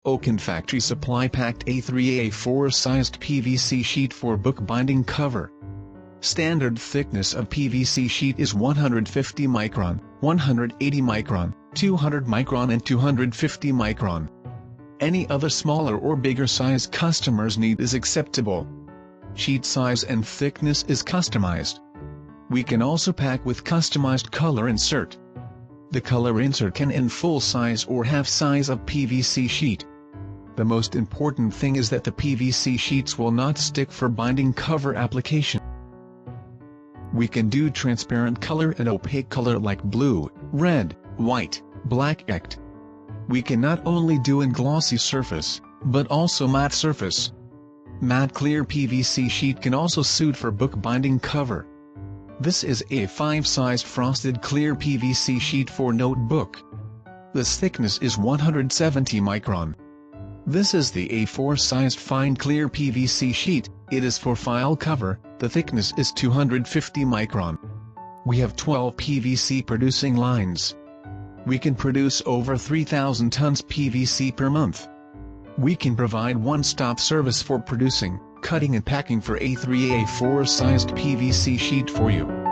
Opaque factory supply packed A3/A4 sized PVC sheet for bookbinding cover. Standard thickness of PVC sheet is 150 micron, 180 micron, 200 micron and 250 micron. Any other smaller or bigger size customers need is acceptable. Sheet size and thickness is customized. We can also pack with customized color insert. The color insert can in full size or half size of PVC sheet. The most important thing is that the PVC sheets will not stick for binding cover application. We can do transparent color and opaque color like blue, red, white, black etc. We can not only do in glossy surface, but also matte surface. Matte clear PVC sheet can also suit for bookbinding cover. This is A5 sized frosted clear PVC sheet for notebook. The thickness is 170 micron. This is the A4 sized fine clear PVC sheet, it is for file cover, the thickness is 250 micron. We have 12 PVC producing lines. We can produce over 3,000 tons PVC per month. We can provide one-stop service for producing, cutting and packing for A3/A4 sized PVC sheet for you.